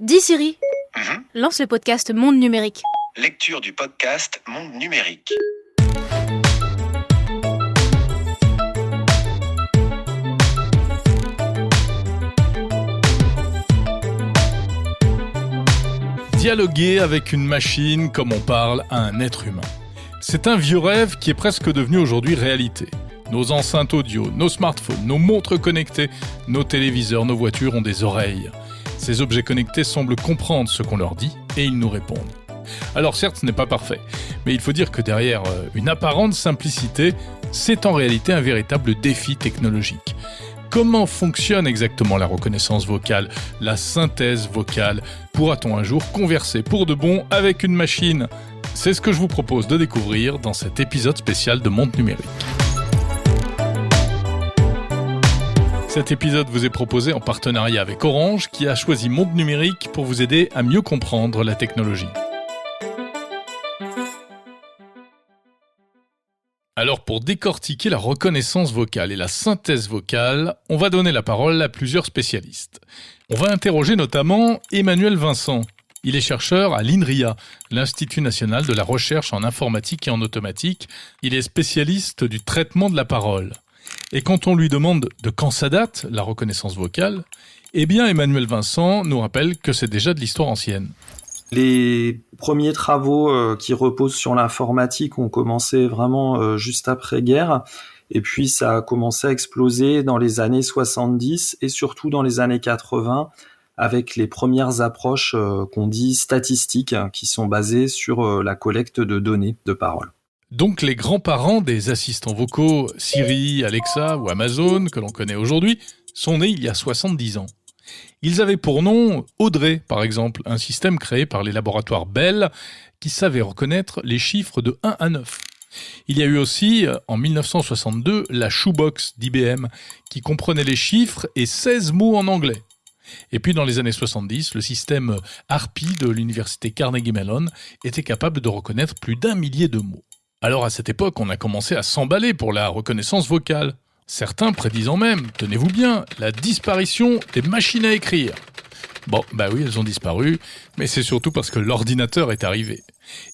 Dis Siri, lance le podcast Monde Numérique. Lecture du podcast Monde Numérique. Dialoguer avec une machine comme on parle à un être humain. C'est un vieux rêve qui est presque devenu aujourd'hui réalité. Nos enceintes audio, nos smartphones, nos montres connectées, nos téléviseurs, nos voitures ont des oreilles. Ces objets connectés semblent comprendre ce qu'on leur dit et ils nous répondent. Alors certes, ce n'est pas parfait, mais il faut dire que derrière une apparente simplicité, c'est en réalité un véritable défi technologique. Comment fonctionne exactement la reconnaissance vocale, la synthèse vocale ? Pourra-t-on un jour converser pour de bon avec une machine ? C'est ce que je vous propose de découvrir dans cet épisode spécial de Monde Numérique. Cet épisode vous est proposé en partenariat avec Orange, qui a choisi Monde Numérique pour vous aider à mieux comprendre la technologie. Alors pour décortiquer la reconnaissance vocale et la synthèse vocale, on va donner la parole à plusieurs spécialistes. On va interroger notamment Emmanuel Vincent. Il est chercheur à l'INRIA, l'Institut national de la recherche en informatique et en automatique. Il est spécialiste du traitement de la parole. Et quand on lui demande de quand ça date, la reconnaissance vocale, eh bien Emmanuel Vincent nous rappelle que c'est déjà de l'histoire ancienne. Les premiers travaux qui reposent sur l'informatique ont commencé vraiment juste après-guerre, et puis ça a commencé à exploser dans les années 70 et surtout dans les années 80 avec les premières approches qu'on dit statistiques, qui sont basées sur la collecte de données de parole. Donc les grands-parents des assistants vocaux Siri, Alexa ou Amazon que l'on connaît aujourd'hui sont nés il y a 70 ans. Ils avaient pour nom Audrey, par exemple, un système créé par les laboratoires Bell qui savait reconnaître les chiffres de 1 à 9. Il y a eu aussi, en 1962, la Shoebox d'IBM qui comprenait les chiffres et 16 mots en anglais. Et puis dans les années 70, le système Harpy de l'université Carnegie Mellon était capable de reconnaître plus d'1 millier de mots. Alors à cette époque, on a commencé à s'emballer pour la reconnaissance vocale. Certains prédisant même, tenez-vous bien, la disparition des machines à écrire. Bon, bah oui, elles ont disparu, mais c'est surtout parce que l'ordinateur est arrivé.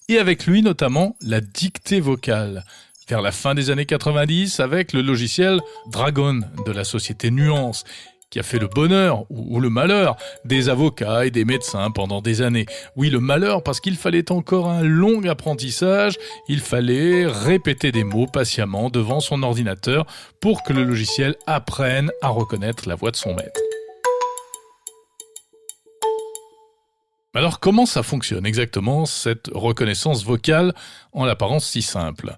Et avec lui notamment la dictée vocale. Vers la fin des années 90, avec le logiciel Dragon de la société Nuance, qui a fait le bonheur ou le malheur des avocats et des médecins pendant des années. Oui, le malheur parce qu'il fallait encore un long apprentissage, il fallait répéter des mots patiemment devant son ordinateur pour que le logiciel apprenne à reconnaître la voix de son maître. Alors comment ça fonctionne exactement cette reconnaissance vocale en apparence si simple ?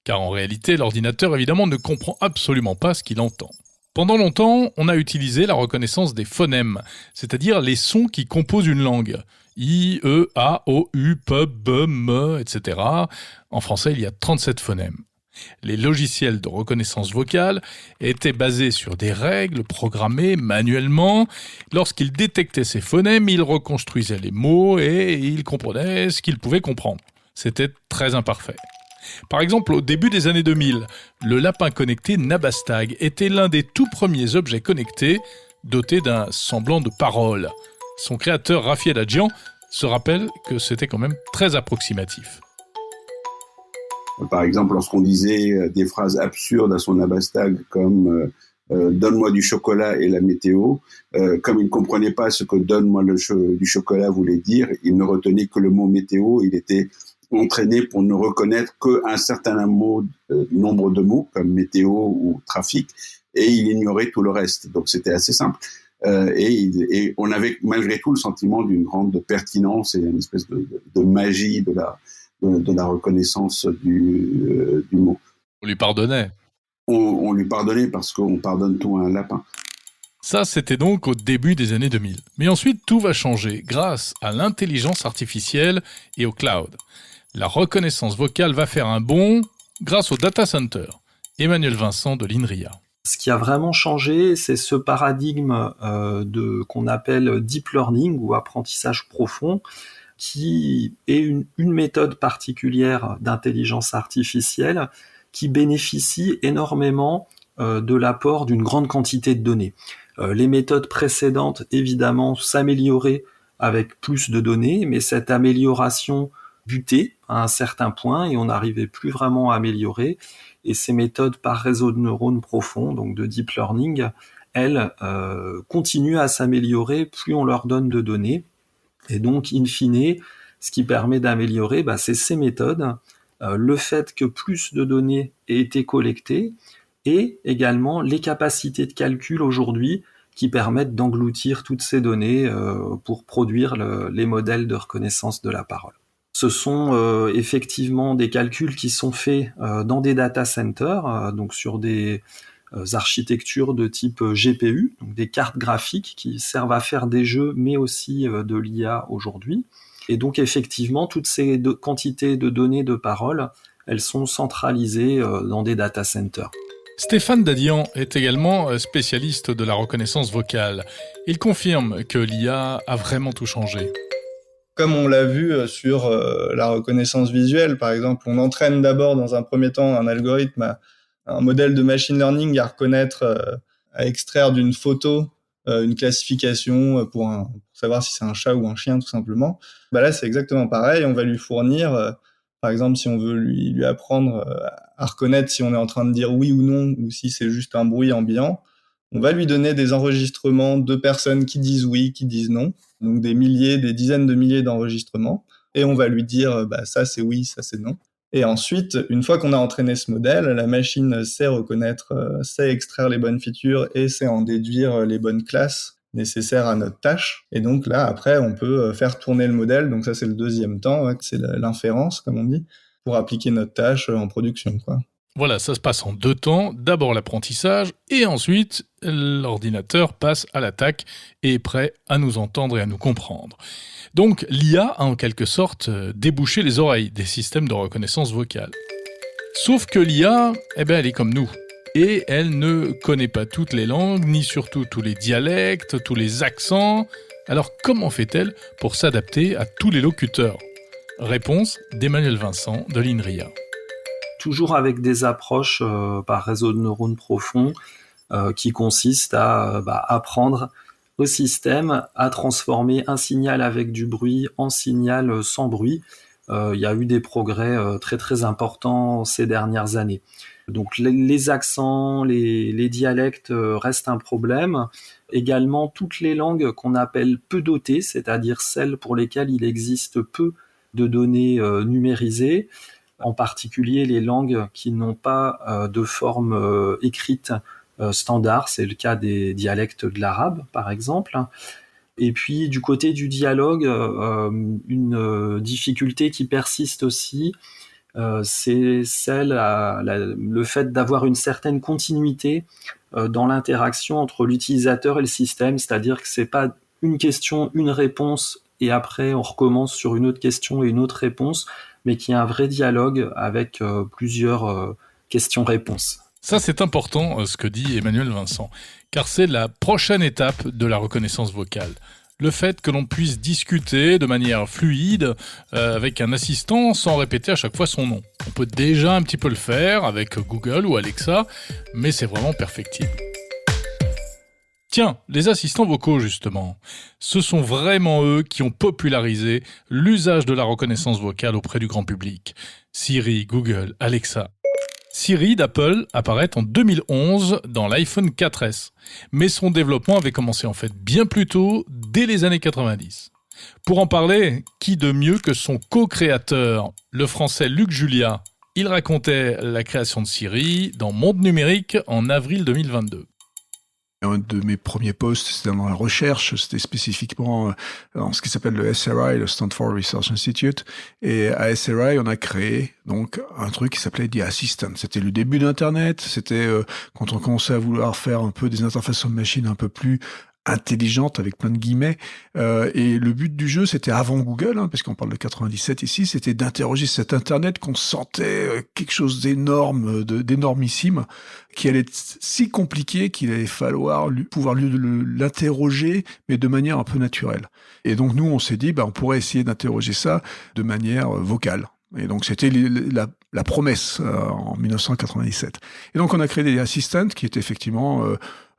Car en réalité, l'ordinateur évidemment ne comprend absolument pas ce qu'il entend. Pendant longtemps, on a utilisé la reconnaissance des phonèmes, c'est-à-dire les sons qui composent une langue. I, E, A, O, U, P, B, M, etc. En français, il y a 37 phonèmes. Les logiciels de reconnaissance vocale étaient basés sur des règles programmées manuellement. Lorsqu'ils détectaient ces phonèmes, ils reconstruisaient les mots et ils comprenaient ce qu'ils pouvaient comprendre. C'était très imparfait. Par exemple, au début des années 2000, le lapin connecté Nabastag était l'un des tout premiers objets connectés dotés d'un semblant de parole. Son créateur, Rafi Aladjian, se rappelle que c'était quand même très approximatif. Par exemple, lorsqu'on disait des phrases absurdes à son Nabastag comme donne-moi du chocolat et la météo, comme il ne comprenait pas ce que donne-moi du chocolat voulait dire, il ne retenait que le mot météo, il était entraîné pour ne reconnaître qu'un certain nombre de mots, comme météo ou trafic, et il ignorait tout le reste. Donc c'était assez simple. Et on avait malgré tout le sentiment d'une grande pertinence et une espèce de magie de la reconnaissance du mot. On lui pardonnait. On lui pardonnait parce qu'on pardonne tout à un lapin. Ça, c'était donc au début des années 2000. Mais ensuite, tout va changer grâce à l'intelligence artificielle et au cloud. La reconnaissance vocale va faire un bond grâce au data center. Emmanuel Vincent de l'INRIA. Ce qui a vraiment changé, c'est ce paradigme qu'on appelle deep learning ou apprentissage profond, qui est une méthode particulière d'intelligence artificielle qui bénéficie énormément de l'apport d'une grande quantité de données. Les méthodes précédentes, évidemment, s'amélioraient avec plus de données, mais cette amélioration butait à un certain point et on n'arrivait plus vraiment à améliorer. Et ces méthodes par réseau de neurones profonds, donc de deep learning, elles continuent à s'améliorer plus on leur donne de données. Et donc, in fine, ce qui permet d'améliorer, c'est ces méthodes, le fait que plus de données aient été collectées et également les capacités de calcul aujourd'hui qui permettent d'engloutir toutes ces données pour produire les modèles de reconnaissance de la parole. Ce sont effectivement des calculs qui sont faits dans des data centers, donc sur des architectures de type GPU, donc des cartes graphiques qui servent à faire des jeux, mais aussi de l'IA aujourd'hui. Et donc effectivement, toutes ces quantités de données de parole, elles sont centralisées dans des data centers. Stéphane Dadian est également spécialiste de la reconnaissance vocale. Il confirme que l'IA a vraiment tout changé. Comme on l'a vu sur la reconnaissance visuelle, par exemple, on entraîne d'abord dans un premier temps un algorithme, un modèle de machine learning à reconnaître, à extraire d'une photo une classification pour savoir si c'est un chat ou un chien, tout simplement. Là, c'est exactement pareil. On va lui fournir, par exemple, si on veut lui apprendre à reconnaître si on est en train de dire oui ou non, ou si c'est juste un bruit ambiant, on va lui donner des enregistrements de personnes qui disent oui, qui disent non, donc des milliers, des dizaines de milliers d'enregistrements, et on va lui dire ça c'est oui, ça c'est non. Et ensuite, une fois qu'on a entraîné ce modèle, la machine sait reconnaître, sait extraire les bonnes features et sait en déduire les bonnes classes nécessaires à notre tâche. Et donc là, après, on peut faire tourner le modèle. Donc ça, c'est le deuxième temps, c'est l'inférence, comme on dit, pour appliquer notre tâche en production, quoi. Voilà, ça se passe en 2 temps. D'abord l'apprentissage et ensuite l'ordinateur passe à l'attaque et est prêt à nous entendre et à nous comprendre. Donc l'IA a en quelque sorte débouché les oreilles des systèmes de reconnaissance vocale. Sauf que l'IA, elle est comme nous. Et elle ne connaît pas toutes les langues, ni surtout tous les dialectes, tous les accents. Alors comment fait-elle pour s'adapter à tous les locuteurs ? Réponse d'Emmanuel Vincent de l'INRIA. Toujours avec des approches par réseau de neurones profonds qui consistent à apprendre au système à transformer un signal avec du bruit en signal sans bruit. Il y a eu des progrès très très importants ces dernières années. Donc les accents, les dialectes restent un problème. Également toutes les langues qu'on appelle peu dotées, c'est-à-dire celles pour lesquelles il existe peu de données numérisées, en particulier les langues qui n'ont pas de forme écrite standard, c'est le cas des dialectes de l'arabe par exemple. Et puis du côté du dialogue, une difficulté qui persiste aussi, c'est le fait d'avoir une certaine continuité dans l'interaction entre l'utilisateur et le système, c'est-à-dire que c'est pas une question, une réponse, et après on recommence sur une autre question et une autre réponse, mais qu'il y a un vrai dialogue avec plusieurs questions-réponses. Ça, c'est important, ce que dit Emmanuel Vincent, car c'est la prochaine étape de la reconnaissance vocale. Le fait que l'on puisse discuter de manière fluide avec un assistant sans répéter à chaque fois son nom. On peut déjà un petit peu le faire avec Google ou Alexa, mais c'est vraiment perfectible. Tiens, les assistants vocaux justement, ce sont vraiment eux qui ont popularisé l'usage de la reconnaissance vocale auprès du grand public. Siri, Google, Alexa. Siri d'Apple apparaît en 2011 dans l'iPhone 4S, mais son développement avait commencé en fait bien plus tôt, dès les années 90. Pour en parler, qui de mieux que son co-créateur, le français Luc Julia. Il racontait la création de Siri dans Monde Numérique en avril 2022. Un de mes premiers postes, c'était dans la recherche, c'était spécifiquement dans ce qui s'appelle le SRI, le Stanford Research Institute. Et à SRI, on a créé donc un truc qui s'appelait The Assistant. C'était le début d'Internet, c'était quand on commençait à vouloir faire un peu des interfaces machines un peu plus intelligente avec plein de guillemets, et le but du jeu, c'était avant Google, parce qu'on parle de 97 ici, c'était d'interroger cet Internet qu'on sentait quelque chose d'énorme, d'énormissime, qui allait être si compliqué qu'il allait falloir pouvoir l'interroger, mais de manière un peu naturelle. Et donc nous, on s'est dit, on pourrait essayer d'interroger ça de manière vocale. Et donc c'était la promesse en 1997. Et donc on a créé des assistants qui étaient effectivement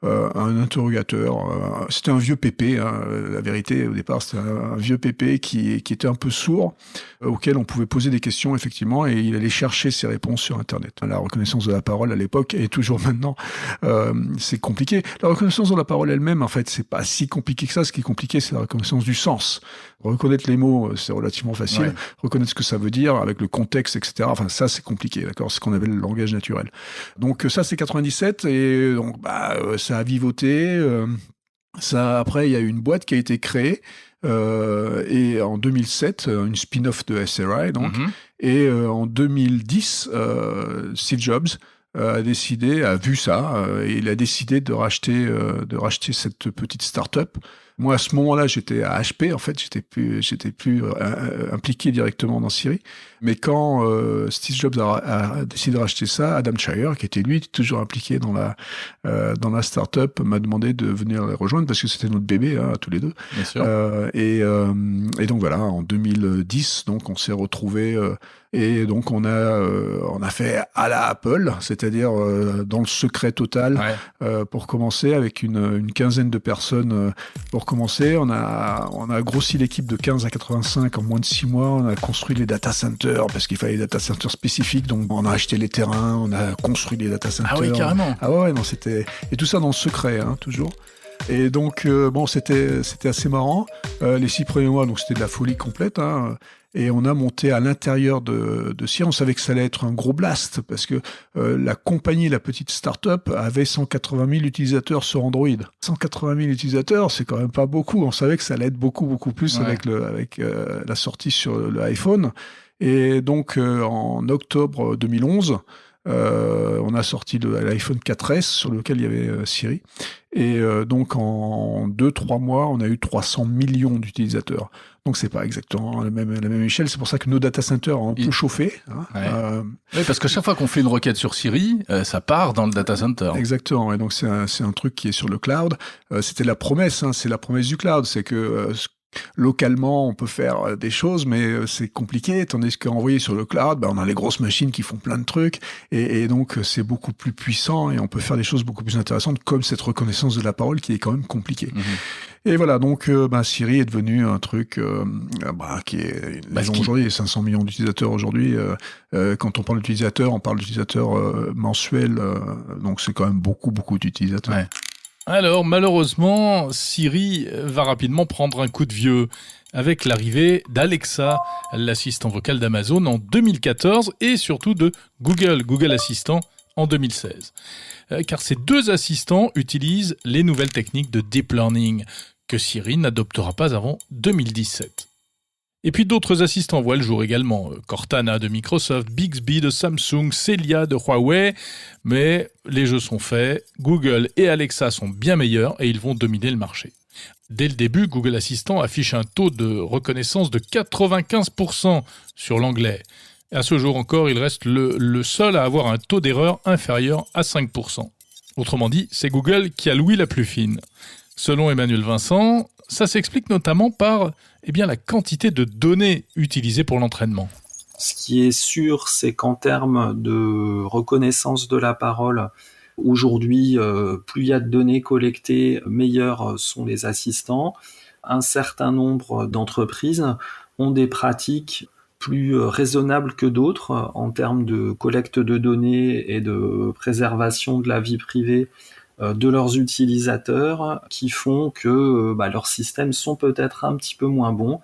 un interrogateur. C'était un vieux pépé, hein, la vérité, au départ, c'était un vieux pépé qui était un peu sourd, auquel on pouvait poser des questions, effectivement, et il allait chercher ses réponses sur Internet. La reconnaissance de la parole à l'époque, et toujours maintenant, c'est compliqué. La reconnaissance de la parole elle-même, en fait, c'est pas si compliqué que ça. Ce qui est compliqué, c'est la reconnaissance du sens. Reconnaître les mots, c'est relativement facile. Ouais. Reconnaître ce que ça veut dire, avec le contexte, etc. Enfin, ça, c'est compliqué, d'accord? C'est ce qu'on appelle le langage naturel. Donc, ça, c'est 97, et donc, ça a vivoté. Après, il y a eu une boîte qui a été créée, et en 2007, une spin-off de SRI, donc. Et en 2010, Steve Jobs a vu ça, et il a décidé de racheter cette petite start-up. Moi, à ce moment-là, j'étais à HP, en fait, j'étais plus impliqué directement dans Siri. Mais quand Steve Jobs a décidé de racheter ça, Adam Shire, qui était lui toujours impliqué dans la start-up, m'a demandé de venir les rejoindre parce que c'était notre bébé, hein, tous les deux. Bien sûr. Et donc voilà, en 2010, donc on s'est retrouvés. Et donc on a fait à la Apple, c'est-à-dire dans le secret total, pour commencer, avec une quinzaine de personnes pour commencer. On a grossi l'équipe de 15 à 85 en moins de 6 mois. On a construit les data centers parce qu'il fallait des data centers spécifiques. Donc on a acheté les terrains, on a construit les data centers. Ah oui, carrément. Ah ouais, non, c'était, et tout ça dans le secret, hein, toujours. Et donc bon, c'était assez marrant. Les 6 premiers mois, donc c'était de la folie complète, hein. Et on a monté à l'intérieur de Siri. On savait que ça allait être un gros blast parce que la compagnie, la petite start-up, avait 180 000 utilisateurs sur Android. 180 000 utilisateurs, c'est quand même pas beaucoup. On savait que ça allait être beaucoup, beaucoup plus avec la sortie sur l'iPhone. Et donc, en octobre 2011, on a sorti l'iPhone 4S sur lequel il y avait Siri. Et donc, en 2-3 mois, on a eu 300 millions d'utilisateurs. Donc, c'est pas exactement la même échelle. C'est pour ça que nos data centers ont un peu chauffé. Hein. Oui, parce que chaque fois qu'on fait une requête sur Siri, ça part dans le data center. Exactement. Et donc, c'est un truc qui est sur le cloud. C'était la promesse, hein, c'est la promesse du cloud. C'est que localement, on peut faire des choses, mais c'est compliqué. Tandis qu'envoyé sur le cloud, on a les grosses machines qui font plein de trucs. Et donc, c'est beaucoup plus puissant et on peut faire des choses beaucoup plus intéressantes, comme cette reconnaissance de la parole qui est quand même compliquée. Et voilà, donc Siri est devenu un truc qui est aujourd'hui, il y a 500 millions d'utilisateurs aujourd'hui. Quand on parle d'utilisateurs, on parle d'utilisateurs mensuels, donc c'est quand même beaucoup, beaucoup d'utilisateurs. Ouais. Alors, malheureusement, Siri va rapidement prendre un coup de vieux avec l'arrivée d'Alexa, l'assistant vocal d'Amazon en 2014 et surtout de Google Assistant en 2016. Car ces deux assistants utilisent les nouvelles techniques de deep learning que Siri n'adoptera pas avant 2017. Et puis d'autres assistants voient le jour également, Cortana de Microsoft, Bixby de Samsung, Celia de Huawei, mais les jeux sont faits, Google et Alexa sont bien meilleurs et ils vont dominer le marché. Dès le début, Google Assistant affiche un taux de reconnaissance de 95% sur l'anglais. Et à ce jour encore, il reste le seul à avoir un taux d'erreur inférieur à 5%. Autrement dit, c'est Google qui a l'ouïe la plus fine. Selon Emmanuel Vincent, ça s'explique notamment par la quantité de données utilisées pour l'entraînement. Ce qui est sûr, c'est qu'en termes de reconnaissance de la parole, aujourd'hui, plus il y a de données collectées, meilleurs sont les assistants. Un certain nombre d'entreprises ont des pratiques plus raisonnables que d'autres en termes de collecte de données et de préservation de la vie privée de leurs utilisateurs, qui font que leurs systèmes sont peut-être un petit peu moins bons,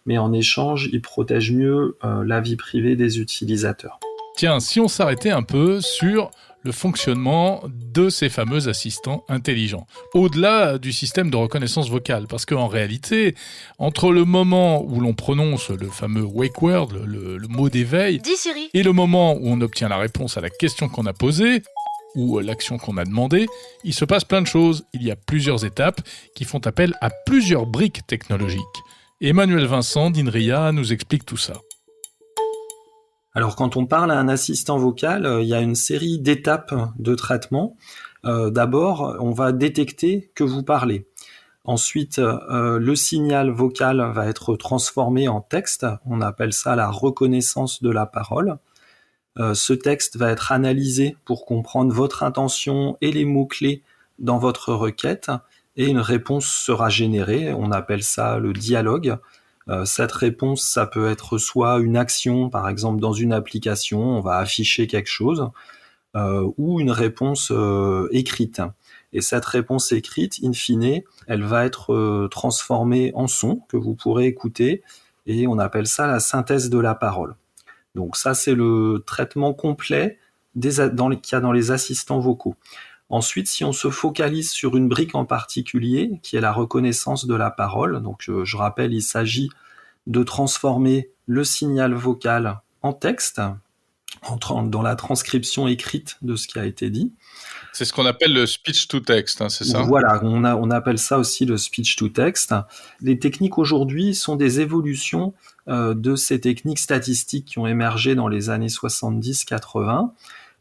mais en échange, ils protègent mieux la vie privée des utilisateurs. Tiens, si on s'arrêtait un peu sur le fonctionnement de ces fameux assistants intelligents, au-delà du système de reconnaissance vocale, parce qu'en réalité, entre le moment où l'on prononce le fameux wake word, le mot d'éveil, Dis Siri, et le moment où on obtient la réponse à la question qu'on a posée, ou l'action qu'on a demandée, il se passe plein de choses. Il y a plusieurs étapes qui font appel à plusieurs briques technologiques. Emmanuel Vincent d'INRIA nous explique tout ça. Alors quand on parle à un assistant vocal, il y a une série d'étapes de traitement. D'abord, on va détecter que vous parlez. Ensuite, le signal vocal va être transformé en texte. On appelle ça la reconnaissance de la parole. Ce texte va être analysé pour comprendre votre intention et les mots-clés dans votre requête et une réponse sera générée. On appelle ça le dialogue. Cette réponse, ça peut être soit une action, par exemple dans une application, on va afficher quelque chose, ou une réponse écrite. Et cette réponse écrite, in fine, elle va être transformée en son que vous pourrez écouter, et on appelle ça la synthèse de la parole. Donc ça, c'est le traitement complet qu'il y a dans les assistants vocaux. Ensuite, si on se focalise sur une brique en particulier, qui est la reconnaissance de la parole, donc je rappelle, il s'agit de transformer le signal vocal en texte, dans la transcription écrite de ce qui a été dit. C'est ce qu'on appelle le speech to text, hein, c'est ça ? Voilà, on appelle ça aussi le speech to text. Les techniques aujourd'hui sont des évolutions de ces techniques statistiques qui ont émergé dans les années 70-80,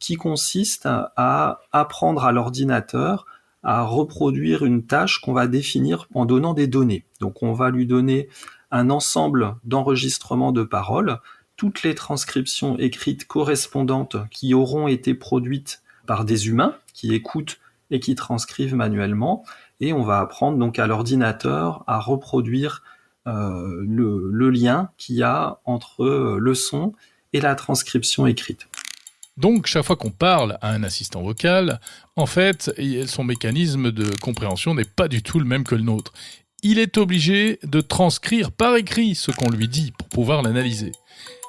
qui consistent à apprendre à l'ordinateur à reproduire une tâche qu'on va définir en donnant des données. Donc on va lui donner un ensemble d'enregistrements de paroles, toutes les transcriptions écrites correspondantes qui auront été produites par des humains qui écoutent et qui transcrivent manuellement, et on va apprendre donc à l'ordinateur à reproduire le lien qu'il y a entre le son et la transcription écrite. Donc, chaque fois qu'on parle à un assistant vocal, en fait, son mécanisme de compréhension n'est pas du tout le même que le nôtre. Il est obligé de transcrire par écrit ce qu'on lui dit pour pouvoir l'analyser.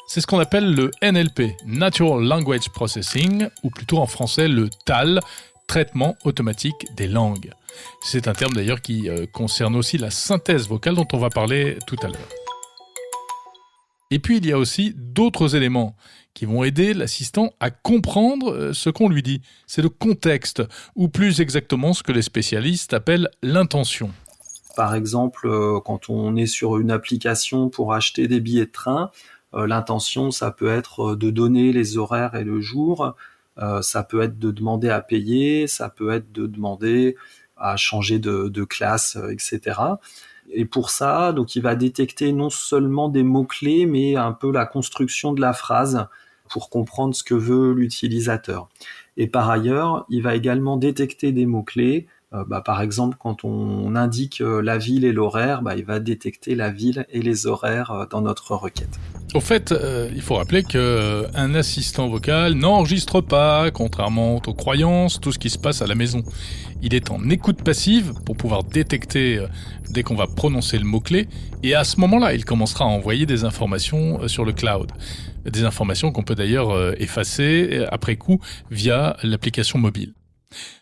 C'est ce qu'on appelle le NLP, Natural Language Processing, ou plutôt en français le TAL, Traitement automatique des langues. C'est un terme d'ailleurs qui concerne aussi la synthèse vocale dont on va parler tout à l'heure. Et puis il y a aussi d'autres éléments qui vont aider l'assistant à comprendre ce qu'on lui dit. C'est le contexte, ou plus exactement ce que les spécialistes appellent l'intention. Par exemple, quand on est sur une application pour acheter des billets de train, l'intention, ça peut être de donner les horaires et le jour, ça peut être de demander à payer, ça peut être de demander à changer de classe, etc. Et pour ça, donc il va détecter non seulement des mots-clés, mais un peu la construction de la phrase pour comprendre ce que veut l'utilisateur. Et par ailleurs, il va également détecter des mots-clés. Par exemple, quand on indique la ville et l'horaire, il va détecter la ville et les horaires dans notre requête. Au fait, il faut rappeler qu'un assistant vocal n'enregistre pas, contrairement aux croyances, tout ce qui se passe à la maison. Il est en écoute passive pour pouvoir détecter dès qu'on va prononcer le mot-clé, et à ce moment-là, il commencera à envoyer des informations sur le cloud. Des informations qu'on peut d'ailleurs effacer après coup via l'application mobile.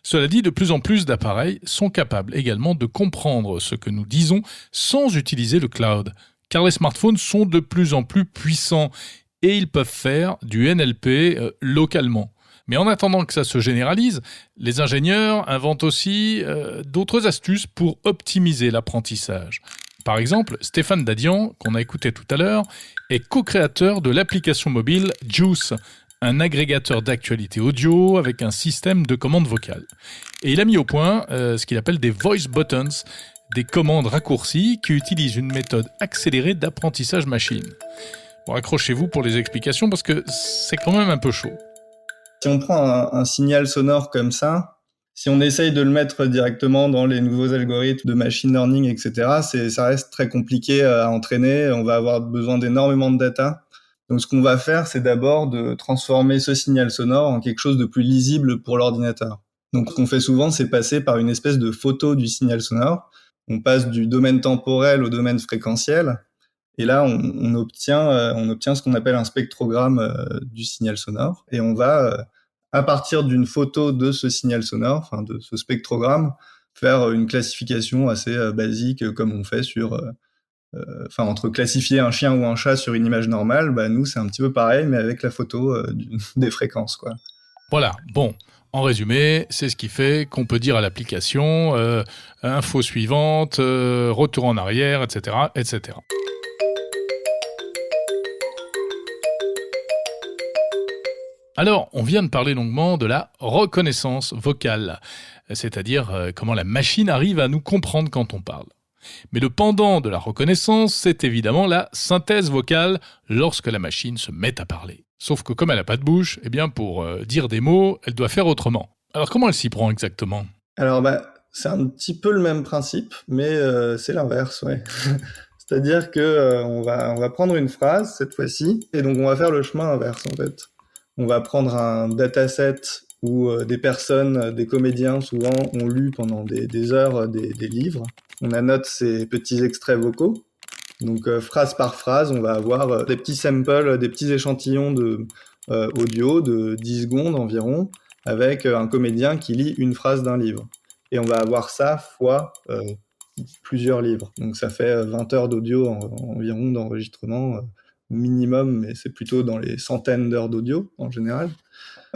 Cela dit, de plus en plus d'appareils sont capables également de comprendre ce que nous disons sans utiliser le cloud, car les smartphones sont de plus en plus puissants et ils peuvent faire du NLP localement. Mais en attendant que ça se généralise, les ingénieurs inventent aussi d'autres astuces pour optimiser l'apprentissage. Par exemple, Stéphane Dadian, qu'on a écouté tout à l'heure, est co-créateur de l'application mobile Juice, un agrégateur d'actualité audio avec un système de commandes vocales. Et il a mis au point ce qu'il appelle des voice buttons, des commandes raccourcies qui utilisent une méthode accélérée d'apprentissage machine. Bon, accrochez-vous pour les explications parce que c'est quand même un peu chaud. Si on prend un signal sonore comme ça, si on essaye de le mettre directement dans les nouveaux algorithmes de machine learning, etc., ça reste très compliqué à entraîner. On va avoir besoin d'énormément de data. Donc, ce qu'on va faire, c'est d'abord de transformer ce signal sonore en quelque chose de plus lisible pour l'ordinateur. Donc, ce qu'on fait souvent, c'est passer par une espèce de photo du signal sonore. On passe du domaine temporel au domaine fréquentiel. Et là, on obtient ce qu'on appelle un spectrogramme du signal sonore. Et on va, à partir d'une photo de ce signal sonore, enfin de ce spectrogramme, faire une classification assez basique, comme on fait sur... entre classifier un chien ou un chat sur une image normale, nous, c'est un petit peu pareil, mais avec la photo des fréquences, quoi. Voilà, bon. En résumé, c'est ce qui fait qu'on peut dire à l'application info suivante, retour en arrière, etc., etc. Alors, on vient de parler longuement de la reconnaissance vocale, c'est-à-dire comment la machine arrive à nous comprendre quand on parle. Mais le pendant de la reconnaissance, c'est évidemment la synthèse vocale lorsque la machine se met à parler. Sauf que comme elle n'a pas de bouche, pour dire des mots, elle doit faire autrement. Alors comment elle s'y prend exactement ? Alors, c'est un petit peu le même principe, mais c'est l'inverse, ouais. C'est-à-dire que on va prendre une phrase cette fois-ci, et donc on va faire le chemin inverse en fait. On va prendre un dataset où des personnes, des comédiens souvent ont lu pendant des heures des livres. On annote ces petits extraits vocaux. Donc phrase par phrase, on va avoir des petits samples, des petits échantillons de audio de 10 secondes environ, avec un comédien qui lit une phrase d'un livre. Et on va avoir ça fois plusieurs livres. Donc ça fait 20 heures d'audio environ d'enregistrement minimum, mais c'est plutôt dans les centaines d'heures d'audio en général.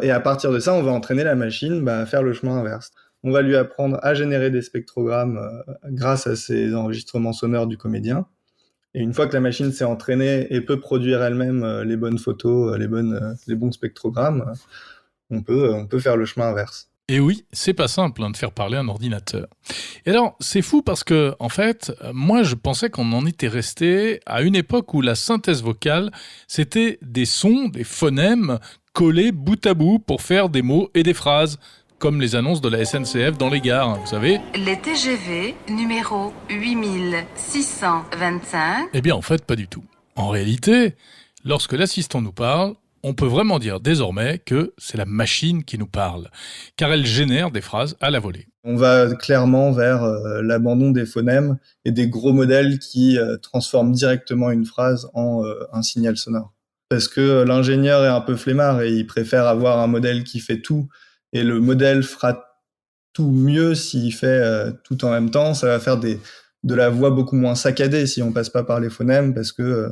Et à partir de ça, on va entraîner la machine à faire le chemin inverse. On va lui apprendre à générer des spectrogrammes grâce à ces enregistrements sonores du comédien. Et une fois que la machine s'est entraînée et peut produire elle-même les bonnes photos, les bons spectrogrammes, on peut faire le chemin inverse. Et oui, c'est pas simple de faire parler un ordinateur. Et alors, c'est fou parce que, en fait, moi je pensais qu'on en était resté à une époque où la synthèse vocale, c'était des sons, des phonèmes collés bout à bout pour faire des mots et des phrases, comme les annonces de la SNCF dans les gares, vous savez. Les TGV numéro 8625. Eh bien, en fait, pas du tout. En réalité, lorsque l'assistant nous parle, on peut vraiment dire désormais que c'est la machine qui nous parle, car elle génère des phrases à la volée. On va clairement vers l'abandon des phonèmes et des gros modèles qui transforment directement une phrase en un signal sonore. Parce que l'ingénieur est un peu flemmard et il préfère avoir un modèle qui fait tout, et le modèle fera tout mieux s'il fait tout en même temps. Ça va faire de la voix beaucoup moins saccadée si on passe pas par les phonèmes, parce que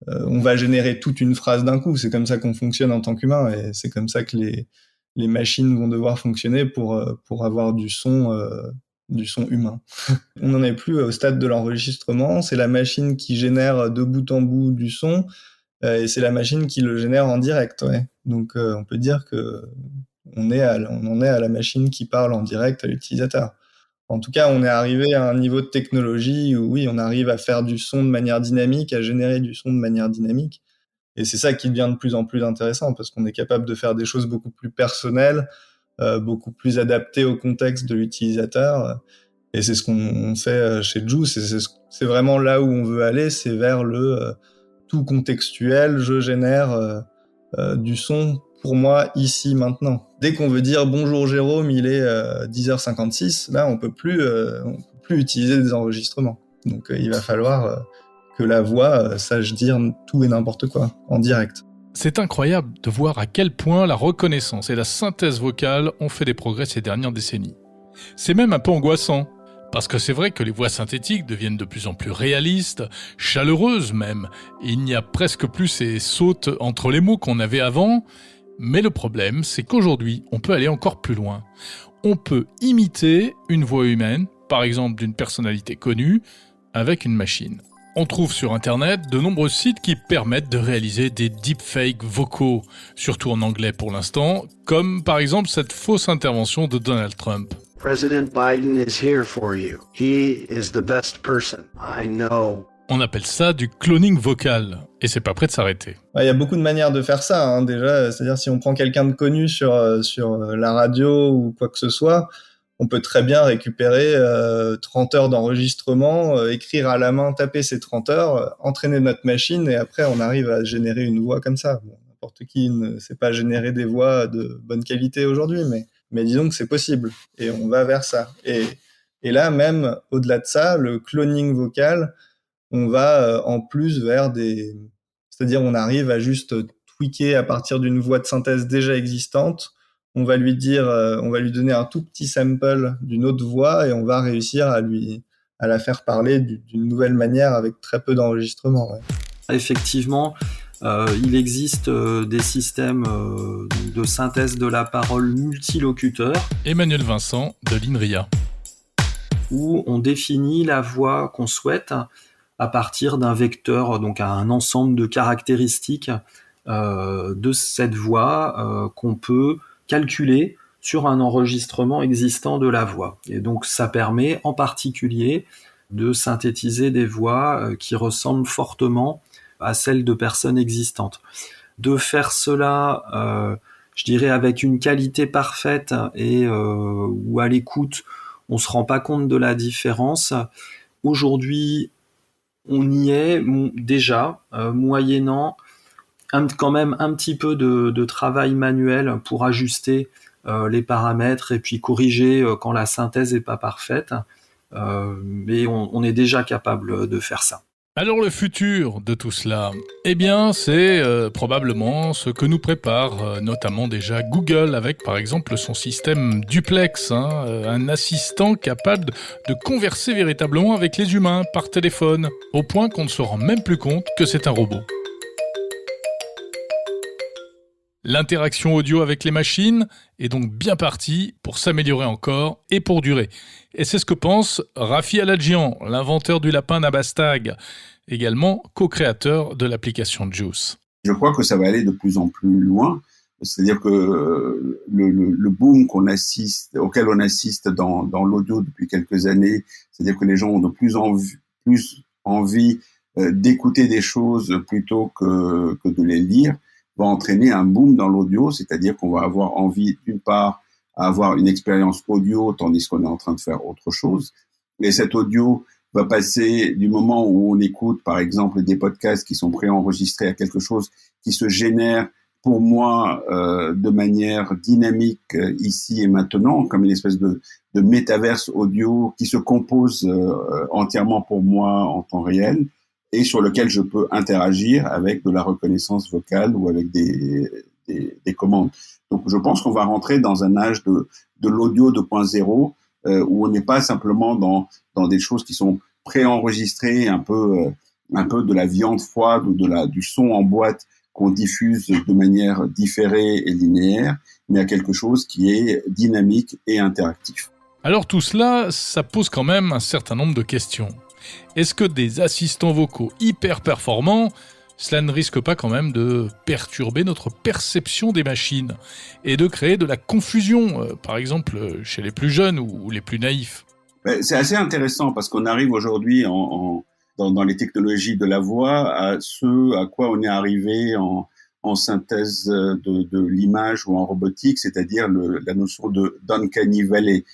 on va générer toute une phrase d'un coup. C'est comme ça qu'on fonctionne en tant qu'humain, et c'est comme ça que les machines vont devoir fonctionner pour avoir du son humain. On n'en est plus au stade de l'enregistrement. C'est la machine qui génère de bout en bout du son, et c'est la machine qui le génère en direct. Ouais. Donc on peut dire que on en est à la machine qui parle en direct à l'utilisateur. En tout cas, on est arrivé à un niveau de technologie où oui, on arrive à faire du son de manière dynamique, à générer du son de manière dynamique. Et c'est ça qui devient de plus en plus intéressant, parce qu'on est capable de faire des choses beaucoup plus personnelles, beaucoup plus adaptées au contexte de l'utilisateur. Et c'est ce qu'on fait chez Juice, et c'est vraiment là où on veut aller, c'est vers le tout contextuel. Je génère du son pour moi ici maintenant. Dès qu'on veut dire bonjour Jérôme, il est 10h56, là on peut plus utiliser des enregistrements. Donc il va falloir que la voix sache dire tout et n'importe quoi en direct. C'est incroyable de voir à quel point la reconnaissance et la synthèse vocale ont fait des progrès ces dernières décennies. C'est même un peu angoissant, parce que c'est vrai que les voix synthétiques deviennent de plus en plus réalistes, chaleureuses même. Il n'y a presque plus ces sautes entre les mots qu'on avait avant. Mais le problème, c'est qu'aujourd'hui, on peut aller encore plus loin. On peut imiter une voix humaine, par exemple d'une personnalité connue, avec une machine. On trouve sur Internet de nombreux sites qui permettent de réaliser des deepfakes vocaux, surtout en anglais pour l'instant, comme par exemple cette fausse intervention de Donald Trump. President Biden is here for you. He is the best person I know. On appelle ça du cloning vocal, et c'est pas prêt de s'arrêter. Il y a beaucoup de manières de faire ça, hein, déjà. C'est-à-dire, si on prend quelqu'un de connu sur la radio ou quoi que ce soit, on peut très bien récupérer 30 heures d'enregistrement, écrire à la main, taper ces 30 heures, entraîner notre machine, et après, on arrive à générer une voix comme ça. Bon, n'importe qui ne sait pas générer des voix de bonne qualité aujourd'hui, mais disons que c'est possible, et on va vers ça. Et là, même au-delà de ça, le cloning vocal, on va en plus vers c'est-à-dire on arrive à juste tweaker à partir d'une voix de synthèse déjà existante. On va lui donner un tout petit sample d'une autre voix, et on va réussir à la faire parler d'une nouvelle manière avec très peu d'enregistrement. Ouais. Effectivement, il existe des systèmes de synthèse de la parole multilocuteurs. Emmanuel Vincent de l'INRIA. Où on définit la voix qu'on souhaite à partir d'un vecteur, donc un ensemble de caractéristiques de cette voix qu'on peut calculer sur un enregistrement existant de la voix. Et donc ça permet en particulier de synthétiser des voix qui ressemblent fortement à celles de personnes existantes. De faire cela je dirais avec une qualité parfaite et où à l'écoute, on se rend pas compte de la différence. Aujourd'hui, on y est déjà, moyennant quand même un petit peu de travail manuel pour ajuster les paramètres et puis corriger quand la synthèse est pas parfaite. Mais on est déjà capable de faire ça. Alors le futur de tout cela, eh bien c'est probablement ce que nous prépare notamment déjà Google avec par exemple son système Duplex, un assistant capable de converser véritablement avec les humains par téléphone, au point qu'on ne se rend même plus compte que c'est un robot. L'interaction audio avec les machines est donc bien partie pour s'améliorer encore et pour durer. Et c'est ce que pense Rafi Aladjian, l'inventeur du lapin Nabastag, également co-créateur de l'application Juice. Je crois que ça va aller de plus en plus loin. C'est-à-dire que le boom auquel on assiste dans l'audio depuis quelques années, c'est-à-dire que les gens ont de plus envie d'écouter des choses plutôt que de les lire, va entraîner un boom dans l'audio, c'est-à-dire qu'on va avoir envie, d'une part, à avoir une expérience audio, tandis qu'on est en train de faire autre chose. Et cet audio va passer du moment où on écoute, par exemple, des podcasts qui sont préenregistrés à quelque chose qui se génère, pour moi, de manière dynamique ici et maintenant, comme une espèce de métaverse audio qui se compose entièrement pour moi en temps réel, et sur lequel je peux interagir avec de la reconnaissance vocale ou avec des commandes. Donc, je pense qu'on va rentrer dans un âge de l'audio 2.0 où on n'est pas simplement dans des choses qui sont préenregistrées, un peu de la viande froide ou du son en boîte qu'on diffuse de manière différée et linéaire, mais à quelque chose qui est dynamique et interactif. Alors tout cela, ça pose quand même un certain nombre de questions. Est-ce que des assistants vocaux hyper performants, cela ne risque pas quand même de perturber notre perception des machines et de créer de la confusion, par exemple chez les plus jeunes ou les plus naïfs ? C'est assez intéressant parce qu'on arrive aujourd'hui dans les technologies de la voix à ce à quoi on est arrivé en synthèse de l'image ou en robotique, c'est-à-dire la notion d'uncanny valley.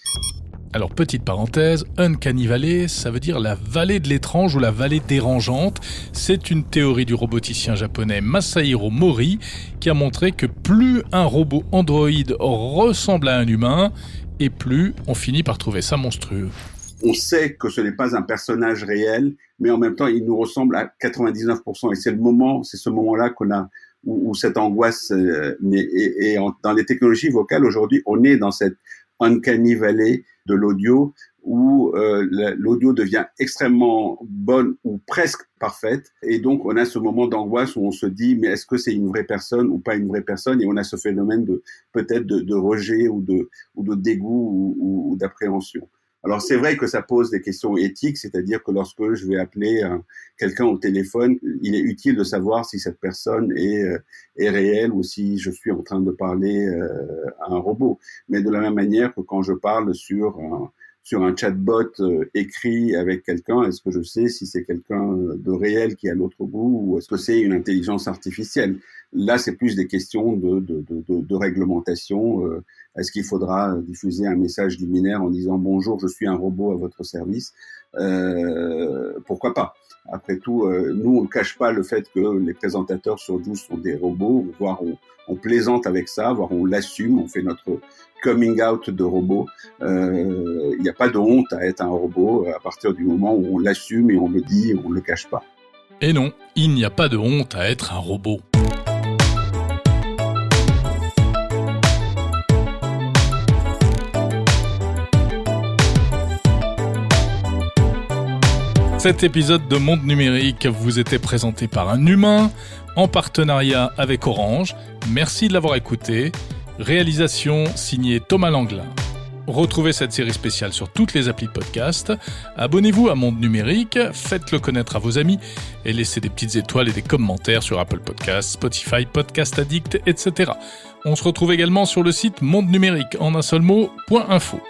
Alors, petite parenthèse, Uncanny Valley, ça veut dire la vallée de l'étrange ou la vallée dérangeante. C'est une théorie du roboticien japonais Masahiro Mori qui a montré que plus un robot Android ressemble à un humain, et plus on finit par trouver ça monstrueux. On sait que ce n'est pas un personnage réel, mais en même temps, il nous ressemble à 99%. Et c'est ce moment-là où cette angoisse est dans les technologies vocales aujourd'hui, on est dans cette Uncanny Valley de l'audio où l'audio devient extrêmement bonne ou presque parfaite, et donc on a ce moment d'angoisse où on se dit mais est-ce que c'est une vraie personne ou pas une vraie personne, et on a ce phénomène peut-être de rejet ou de dégoût ou d'appréhension. Alors c'est vrai que ça pose des questions éthiques, c'est-à-dire que lorsque je vais appeler quelqu'un au téléphone, il est utile de savoir si cette personne est réelle ou si je suis en train de parler à un robot. Mais de la même manière que quand je parle sur un chatbot écrit avec quelqu'un, est-ce que je sais si c'est quelqu'un de réel qui est à l'autre bout ou est-ce que c'est une intelligence artificielle ? Là, c'est plus des questions de réglementation. Est-ce qu'il faudra diffuser un message liminaire en disant « Bonjour, je suis un robot à votre service ?» Pourquoi pas ? Après tout, nous, on ne cache pas le fait que les présentateurs sur Juice sont des robots, voire on plaisante avec ça, voire on l'assume, on fait notre coming out de robot. Il n'y a pas de honte à être un robot à partir du moment où on l'assume et on le dit, on ne le cache pas. Et non, il n'y a pas de honte à être un robot. Cet épisode de Monde Numérique vous était présenté par un humain, en partenariat avec Orange. Merci de l'avoir écouté. Réalisation signée Thomas Langlin. Retrouvez cette série spéciale sur toutes les applis de podcast. Abonnez-vous à Monde Numérique, faites-le connaître à vos amis et laissez des petites étoiles et des commentaires sur Apple Podcasts, Spotify, Podcast Addict, etc. On se retrouve également sur le site mondenumérique en un seul mot.info.